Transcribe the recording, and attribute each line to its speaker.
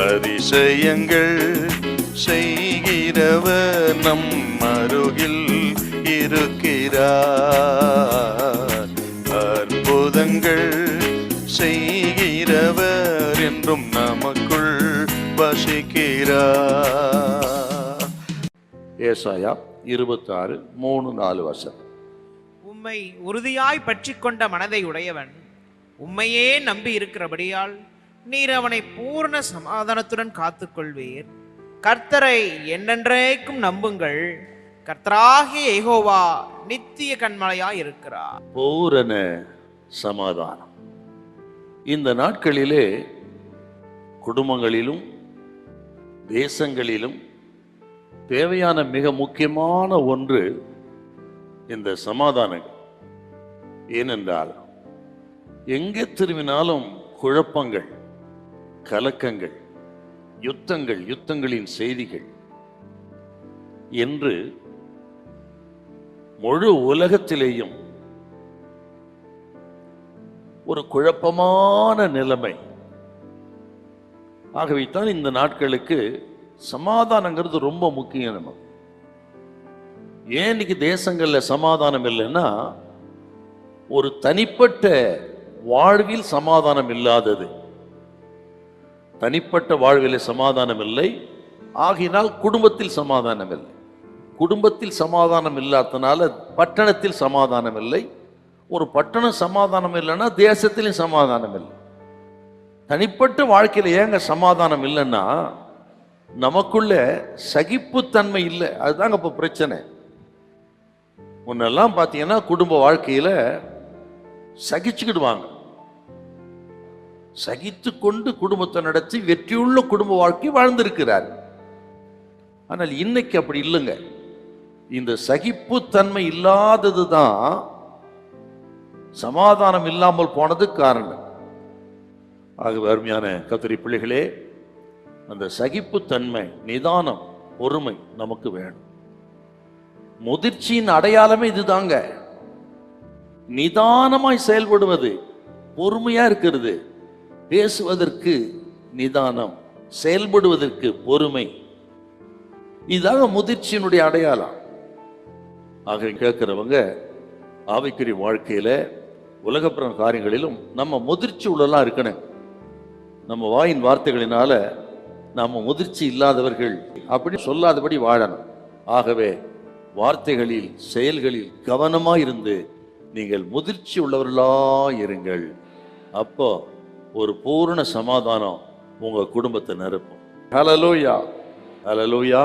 Speaker 1: அதிசயங்கள் செய்கிறவர் நம் அருகில் இருக்கிறார். அற்புதங்கள் செய்கிறவர் என்றும் நமக்குள் வசிக்கிறார். ஏசாயா 26:3-4
Speaker 2: உம்மை உறுதியாய் பற்றி கொண்ட மனதை உடையவன் உம்மையே நம்பி இருக்கிறபடியால் நீர் அவனை பூர்ண சமாதானத்துடன் காத்துக்கொள்வீர். கர்த்தரை என்னென்றைக்கும் நம்புங்கள். கர்த்தராகிய யெகோவா நித்திய கன்மலையாய் இருக்கிறார்.
Speaker 1: பூரண சமாதானம். இந்த நாட்களிலே குடும்பங்களிலும் தேசங்களிலும் தேவையான மிக முக்கியமான ஒன்று இந்த சமாதானம். ஏனென்றால் எங்கே திரும்பினாலும் குழப்பங்கள், கலக்கங்கள், யுத்தங்களின் செய்திகள் என்று முழு உலகத்திலேயும் ஒரு குழப்பமான நிலைமை. ஆகவே தான் இந்த நாட்களுக்கு சமாதானங்கிறது ரொம்ப முக்கியம். நம்ம ஏன் இன்னைக்கு தேசங்கள்ல சமாதானம் இல்லைன்னா, ஒரு தனிப்பட்ட வாழ்வில் சமாதானம் இல்லாதது. தனிப்பட்ட வாழ்வில் சமாதானம் இல்லை, ஆகினால் குடும்பத்தில் சமாதானம் இல்லை. குடும்பத்தில் சமாதானம் இல்லாதனால பட்டணத்தில் சமாதானம் இல்லை. ஒரு பட்டணம் சமாதானம் இல்லைன்னா தேசத்திலும் சமாதானம் இல்லை. தனிப்பட்ட வாழ்க்கையில ஏங்க சமாதானம் இல்லைன்னா, நமக்குள்ள சகிப்புத்தன்மை இல்லை. அதுதாங்க இப்ப பிரச்சனை. முன்னெல்லாம் பார்த்தீங்கன்னா குடும்ப வாழ்க்கையில சகிச்சுக்கிடுவாங்க, சகித்து கொண்டு குடும்பத்தை நடத்தி வெற்றியுள்ள குடும்ப வாழ்க்கை வாழ்ந்திருக்கிறார். ஆனால் இன்னைக்கு அப்படி இல்லைங்க. இந்த சகிப்புத்தன்மை இல்லாதது தான் சமாதானம் இல்லாமல் போனது காரணம். ஆகவே அருமையான கர்த்தருடைய பிள்ளைகளே, அந்த சகிப்புத்தன்மை, நிதானம், பொறுமை நமக்கு வேணும். முதிர்ச்சியின் அடையாளமே இதுதாங்க. நிதானமாய் செயல்படுவது, பொறுமையா இருக்கிறது. பேசுவதற்கு நிதானம், செயல்படுவதற்கு பொறுமை, இதாக முதிர்ச்சியினுடைய அடையாளம். ஆக கேட்கிறவங்க ஆவிக்குரிய வாழ்க்கையில உலகப்புற காரியங்களிலும் நம்ம முதிர்ச்சி உள்ளலாம் இருக்கணும். நம்ம வாயின் வார்த்தைகளினால நம்ம முதிர்ச்சி இல்லாதவர்கள் அப்படி சொல்லாதபடி வாழணும். ஆகவே வார்த்தைகளில் செயல்களில் கவனமாக இருந்து நீங்கள் முதிர்ச்சி உள்ளவர்களாக இருங்கள். அப்போ ஒரு பூரண சமாதானம் உங்க குடும்பத்தை நிரப்பும். ஹல்லேலூயா, ஹல்லேலூயா.